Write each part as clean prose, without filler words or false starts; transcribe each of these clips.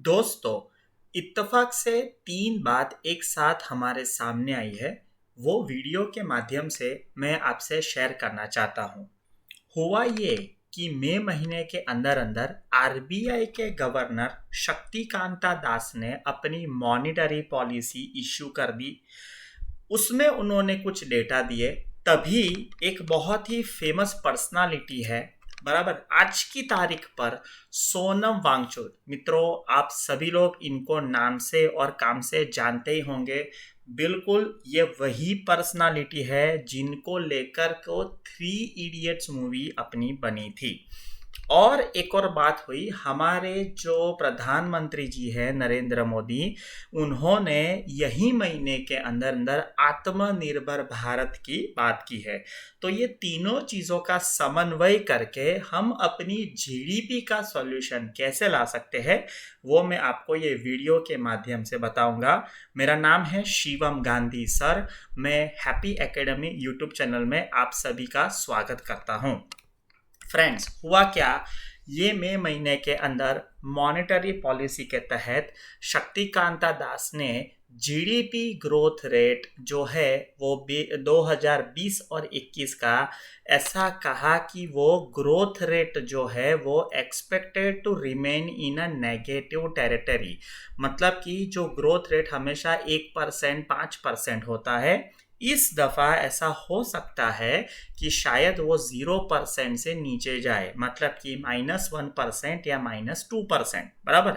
दोस्तों, इत्तेफाक से 3 बात एक साथ हमारे सामने आई है। वो वीडियो के माध्यम से मैं आपसे शेयर करना चाहता हूँ। हुआ ये कि मई महीने के अंदर अंदर आरबीआई के गवर्नर शक्तिकांता दास ने अपनी मॉनिटरी पॉलिसी इश्यू कर दी। उसमें उन्होंने कुछ डेटा दिए। तभी एक बहुत ही फेमस पर्सनालिटी है, बराबर, आज की तारीख पर सोनम वांगचुक। मित्रों, आप सभी लोग इनको नाम से और काम से जानते ही होंगे। बिल्कुल ये वही पर्सनालिटी है जिनको लेकर को 3 इडियट्स मूवी अपनी बनी थी। और एक और बात हुई, हमारे जो प्रधानमंत्री जी हैं नरेंद्र मोदी, उन्होंने यही महीने के अंदर अंदर आत्मनिर्भर भारत की बात की है। तो ये तीनों चीज़ों का समन्वय करके हम अपनी जीडीपी का सॉल्यूशन कैसे ला सकते हैं, वो मैं आपको ये वीडियो के माध्यम से बताऊंगा। मेरा नाम है शिवम गांधी सर। मैं हैप्पी एकेडमी यूट्यूब चैनल में आप सभी का स्वागत करता हूँ। फ्रेंड्स, हुआ क्या, ये मई महीने के अंदर मॉनेटरी पॉलिसी के तहत शक्तिकांता दास ने जीडीपी ग्रोथ रेट जो है वो 2020 और 21 का ऐसा कहा कि वो ग्रोथ रेट जो है वो expected to remain in a negative territory. मतलब कि जो ग्रोथ रेट हमेशा 1% 5% होता है, इस दफा ऐसा हो सकता है कि शायद वो 0% से नीचे जाए, मतलब कि -1% या -2%, बराबर।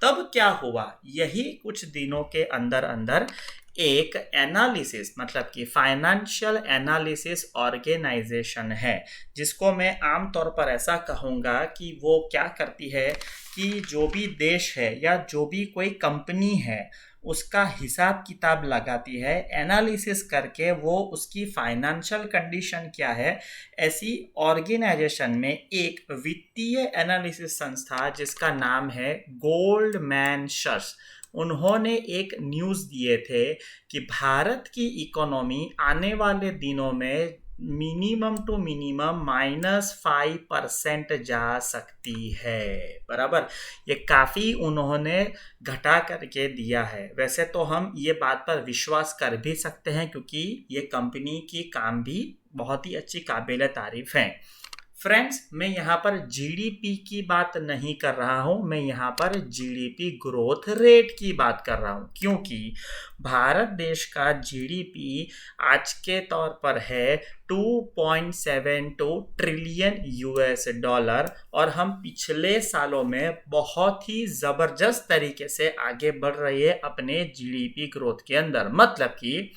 तब क्या हुआ, यही कुछ दिनों के अंदर अंदर एक एनालिसिस, मतलब कि फाइनेंशियल एनालिसिस ऑर्गेनाइजेशन है, जिसको मैं आमतौर पर ऐसा कहूँगा कि वो क्या करती है कि जो भी देश है या जो भी कोई कंपनी है उसका हिसाब किताब लगाती है, एनालिसिस करके वो उसकी फाइनेंशियल कंडीशन क्या है। ऐसी ऑर्गेनाइजेशन में एक वित्तीय एनालिसिस संस्था जिसका नाम है गोल्डमैन सच्स, उन्होंने एक न्यूज़ दिए थे कि भारत की इकोनॉमी आने वाले दिनों में मिनिमम टू मिनिमम -5% जा सकती है, बराबर। ये काफ़ी उन्होंने घटा करके दिया है। वैसे तो हम ये बात पर विश्वास कर भी सकते हैं क्योंकि ये कंपनी की काम भी बहुत ही अच्छी काबिल तारीफ है। फ्रेंड्स, मैं यहाँ पर जीडीपी की बात नहीं कर रहा हूँ, मैं यहाँ पर जीडीपी ग्रोथ रेट की बात कर रहा हूँ, क्योंकि भारत देश का जीडीपी आज के तौर पर है 2.72 ट्रिलियन यूएस डॉलर, और हम पिछले सालों में बहुत ही ज़बरदस्त तरीके से आगे बढ़ रहे हैं अपने जीडीपी ग्रोथ के अंदर। मतलब कि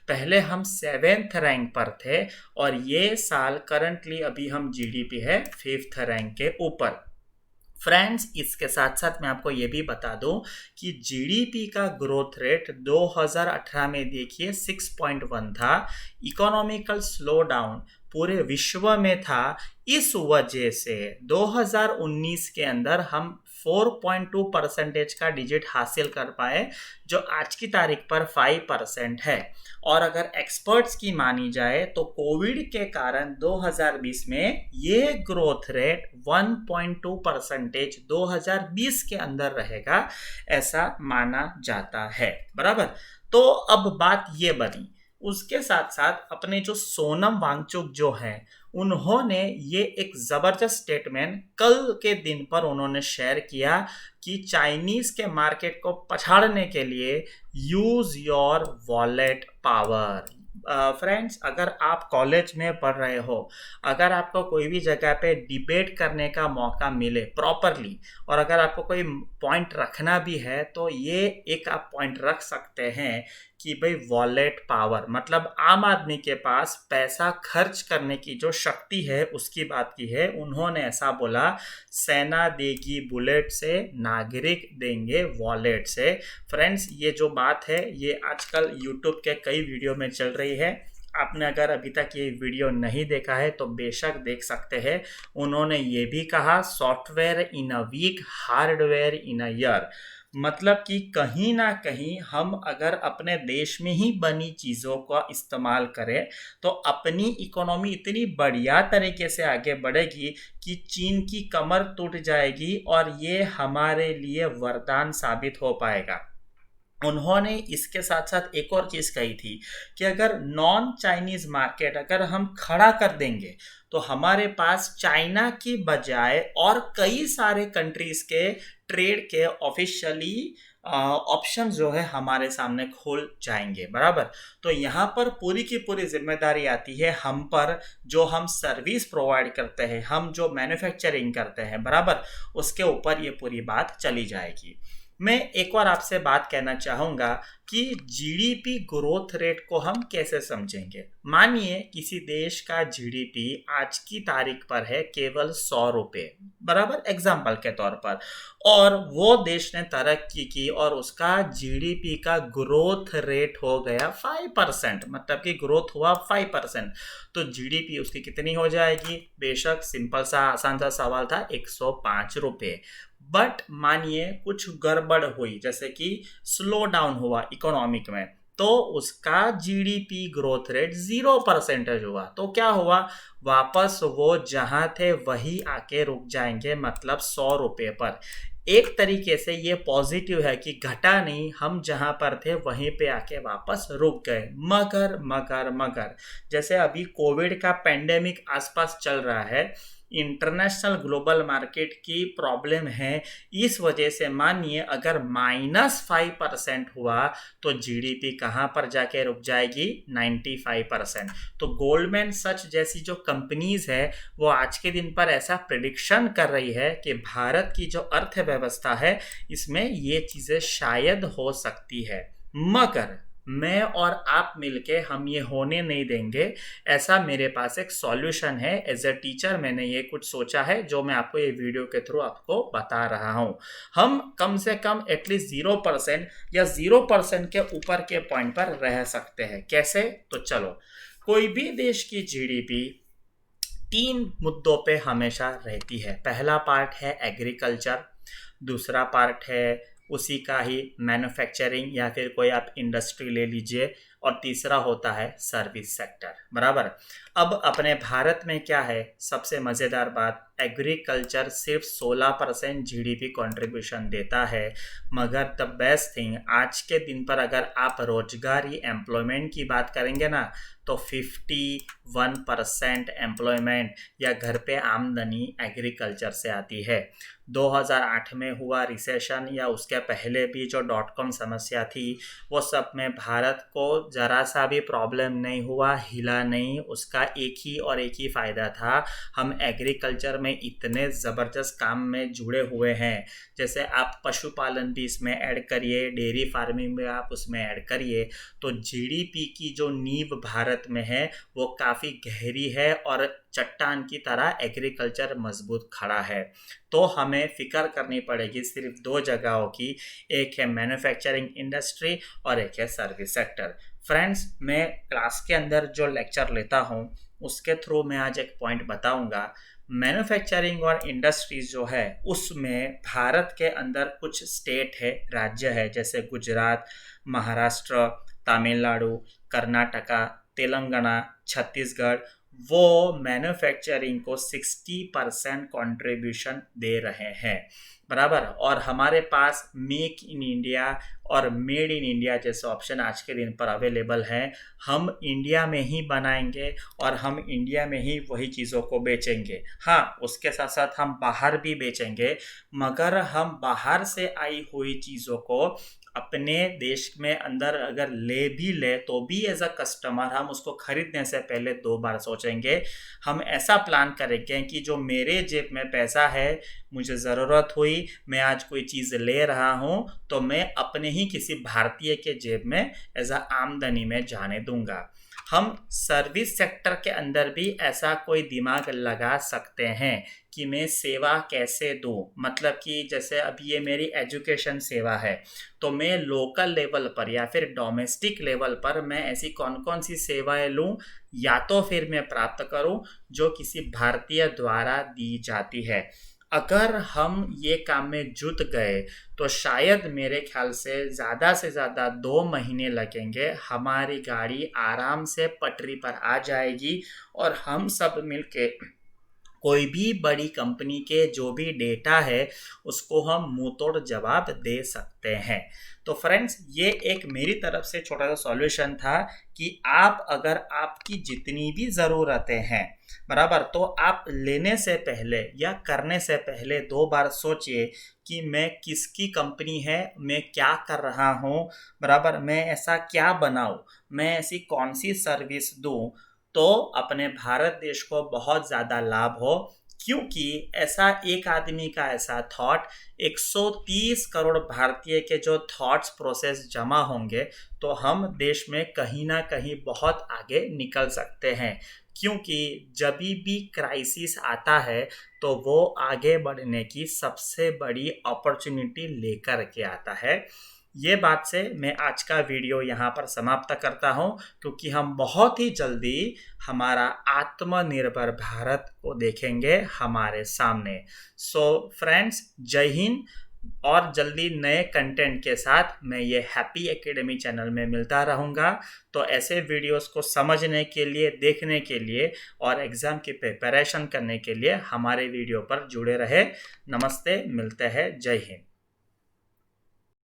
पहले हम 7th रैंक पर थे और ये साल करंटली अभी हम जीडीपी है 5th रैंक के ऊपर। फ्रेंड्स, इसके साथ साथ मैं आपको ये भी बता दूं कि जीडीपी का ग्रोथ रेट 2018 में देखिए 6.1 था। इकोनॉमिकल स्लो डाउन पूरे विश्व में था। इस वजह से 2019 के अंदर हम 4.2% का डिजिट हासिल कर पाए, जो आज की तारीख पर 5% है। और अगर एक्सपर्ट्स की मानी जाए तो कोविड के कारण 2020 में ये ग्रोथ रेट 1.2% 2020 के अंदर रहेगा, ऐसा माना जाता है, बराबर। तो अब बात ये बनी, उसके साथ साथ अपने जो सोनम वांगचुक जो हैं, उन्होंने ये एक ज़बरदस्त स्टेटमेंट कल के दिन पर उन्होंने शेयर किया कि चाइनीज़ के मार्केट को पछाड़ने के लिए use your wallet power. Friends, अगर आप कॉलेज में पढ़ रहे हो, अगर आपको कोई भी जगह पे डिबेट करने का मौका मिले प्रॉपरली, और अगर आपको कोई पॉइंट रखना भी है, तो ये एक आप पॉइंट रख सकते हैं कि भाई वॉलेट पावर, मतलब आम आदमी के पास पैसा खर्च करने की जो शक्ति है उसकी बात की है। उन्होंने ऐसा बोला, सेना देगी बुलेट से, नागरिक देंगे वॉलेट से। फ्रेंड्स, ये जो बात है ये आजकल यूट्यूब के कई वीडियो में चल रही है। आपने अगर अभी तक ये वीडियो नहीं देखा है तो बेशक देख सकते हैं। उन्होंने ये भी कहा, software in a week, hardware in a year. मतलब कि कहीं ना कहीं हम अगर अपने देश में ही बनी चीज़ों का इस्तेमाल करें तो अपनी इकोनॉमी इतनी बढ़िया तरीके से आगे बढ़ेगी कि चीन की कमर टूट जाएगी और ये हमारे लिए वरदान साबित हो पाएगा। उन्होंने इसके साथ साथ एक और चीज कही थी कि अगर नॉन चाइनीज मार्केट अगर हम खड़ा कर देंगे तो हमारे पास चाइना की बजाय और कई सारे कंट्रीज के ट्रेड के ऑफिशियली ऑप्शन जो है हमारे सामने खोल जाएंगे। बराबर। तो यहाँ पर पूरी की पूरी जिम्मेदारी आती है हम पर, जो हम सर्विस प्रोवाइड करते हैं, हम जो मैन्युफैक्चरिंग करते हैं, बराबर, उसके ऊपर ये पूरी बात चली जाएगी। मैं एक और आपसे बात कहना चाहूंगा कि जीडीपी ग्रोथ रेट को हम कैसे समझेंगे। मानिए किसी देश का जीडीपी आज की तारीख पर है केवल 100 रुपए, बराबर, एग्जाम्पल के तौर पर, और वो देश ने तरक्की की और उसका जीडीपी का ग्रोथ रेट हो गया 5%, मतलब कि ग्रोथ हुआ 5%, तो जीडीपी उसकी कितनी हो जाएगी? बेशक सिंपल सा आसान सा सवाल था, 105 रुपए। बट मानिए कुछ गड़बड़ हुई, जैसे कि स्लो डाउन हुआ इकोनॉमिक में, तो उसका जीडीपी ग्रोथ रेट 0% हुआ, तो क्या हुआ? वापस वो जहां थे वही आके रुक जाएंगे, मतलब 100 रुपए पर। एक तरीके से ये पॉजिटिव है कि घटा नहीं, हम जहां पर थे वहीं पे आके वापस रुक गए। मगर मगर मगर जैसे अभी कोविड का पेंडेमिक आसपास चल रहा है, इंटरनेशनल ग्लोबल मार्केट की प्रॉब्लम है, इस वजह से मानिए अगर -5% हुआ तो जीडीपी कहां पर जाके रुक जाएगी? 95%। तो गोल्डमैन सच जैसी जो कंपनीज है वो आज के दिन पर ऐसा प्रिडिक्शन कर रही है कि भारत की जो अर्थव्यवस्था है इसमें ये चीजें शायद हो सकती है। मगर मैं और आप मिलके हम ये होने नहीं देंगे। ऐसा मेरे पास एक सॉल्यूशन है, एज ए टीचर मैंने ये कुछ सोचा है जो मैं आपको ये वीडियो के थ्रू आपको बता रहा हूं। हम कम से कम एटलीस्ट 0% या 0% के ऊपर के पॉइंट पर रह सकते हैं। कैसे? तो चलो, कोई भी देश की जीडीपी 3 मुद्दों पे हमेशा रहती है। पहला पार्ट है एग्रीकल्चर, दूसरा पार्ट है उसी का ही मैन्युफैक्चरिंग या फिर कोई आप इंडस्ट्री ले लीजिए, और तीसरा होता है सर्विस सेक्टर। बराबर। अब अपने भारत में क्या है सबसे मज़ेदार बात, एग्रीकल्चर सिर्फ 16% जीडीपी कंट्रीब्यूशन देता है। मगर द बेस्ट थिंग, आज के दिन पर अगर आप रोजगारी एम्प्लॉयमेंट की बात करेंगे ना, तो 51% एम्प्लॉयमेंट या घर पे आमदनी एग्रीकल्चर से आती है। 2008 में हुआ रिसेशन या उसके पहले भी जो .com समस्या थी, वो सब में भारत को ज़रा सा भी प्रॉब्लम नहीं हुआ, हिला नहीं। उसका एक ही और एक ही फ़ायदा था, हम एग्रीकल्चर में इतने ज़बरदस्त काम में जुड़े हुए हैं। जैसे आप पशुपालन भी इसमें ऐड करिए, डेयरी फार्मिंग में आप उसमें ऐड करिए, तो जीडीपी की जो नींव भारत में है वो काफ़ी गहरी है और चट्टान की तरह एग्रीकल्चर मजबूत खड़ा है। तो हमें फिक्र करनी पड़ेगी सिर्फ 2 जगहों की, एक है मैन्युफैक्चरिंग इंडस्ट्री और एक है सर्विस सेक्टर। फ्रेंड्स, मैं क्लास के अंदर जो लेक्चर लेता हूँ उसके थ्रू मैं आज एक पॉइंट बताऊंगा। मैन्युफैक्चरिंग और इंडस्ट्रीज जो है उसमें भारत के अंदर कुछ स्टेट है, राज्य है, जैसे गुजरात, महाराष्ट्र, तमिलनाडु, कर्नाटका, तेलंगाना, छत्तीसगढ़, वो मैन्युफैक्चरिंग को 60% कंट्रीब्यूशन दे रहे हैं। बराबर। और हमारे पास मेक इन इंडिया और मेड इन इंडिया जैसे ऑप्शन आज के दिन पर अवेलेबल हैं। हम इंडिया में ही बनाएंगे और हम इंडिया में ही वही चीज़ों को बेचेंगे। हाँ, उसके साथ साथ हम बाहर भी बेचेंगे, मगर हम बाहर से आई हुई चीज़ों को अपने देश में अंदर अगर ले भी ले तो भी एज अ कस्टमर हम उसको खरीदने से पहले 2 बार सोचेंगे। हम ऐसा प्लान करेंगे कि जो मेरे जेब में पैसा है, मुझे ज़रूरत हुई, मैं आज कोई चीज़ ले रहा हूँ, तो मैं अपने ही किसी भारतीय के जेब में एज अ आमदनी में जाने दूंगा। हम सर्विस सेक्टर के अंदर भी ऐसा कोई दिमाग लगा सकते हैं कि मैं सेवा कैसे दूं। मतलब कि जैसे अभी ये मेरी एजुकेशन सेवा है, तो मैं लोकल लेवल पर या फिर डोमेस्टिक लेवल पर मैं ऐसी कौन कौन सी सेवाएं लूं, या तो फिर मैं प्राप्त करूं जो किसी भारतीय द्वारा दी जाती है। अगर हम ये काम में जुट गए तो शायद मेरे ख्याल से ज़्यादा 2 महीने लगेंगे, हमारी गाड़ी आराम से पटरी पर आ जाएगी और हम सब मिलके कोई भी बड़ी कंपनी के जो भी डेटा है उसको हम मुंह तोड़ जवाब दे सकते हैं। तो फ्रेंड्स, ये एक मेरी तरफ से छोटा सा सॉल्यूशन था कि आप अगर आपकी जितनी भी ज़रूरतें हैं, बराबर, तो आप लेने से पहले या करने से पहले 2 बार सोचिए कि मैं किसकी कंपनी है, मैं क्या कर रहा हूँ, बराबर, मैं ऐसा क्या बनाऊँ, मैं ऐसी कौन सी सर्विस दूँ तो अपने भारत देश को बहुत ज़्यादा लाभ हो। क्योंकि ऐसा एक आदमी का ऐसा थॉट 130 करोड़ भारतीय के जो थॉट्स प्रोसेस जमा होंगे तो हम देश में कहीं ना कहीं बहुत आगे निकल सकते हैं। क्योंकि जब भी क्राइसिस आता है तो वो आगे बढ़ने की सबसे बड़ी अपॉर्चुनिटी लेकर के आता है। ये बात से मैं आज का वीडियो यहाँ पर समाप्त करता हूँ, क्योंकि हम बहुत ही जल्दी हमारा आत्मनिर्भर भारत को देखेंगे हमारे सामने। सो फ्रेंड्स, जय हिंद। और जल्दी नए कंटेंट के साथ मैं ये हैप्पी एकेडमी चैनल में मिलता रहूँगा। तो ऐसे वीडियोस को समझने के लिए, देखने के लिए और एग्ज़ाम की प्रिपरेशन करने के लिए हमारे वीडियो पर जुड़े रहे। नमस्ते, मिलते हैं, जय हिंद।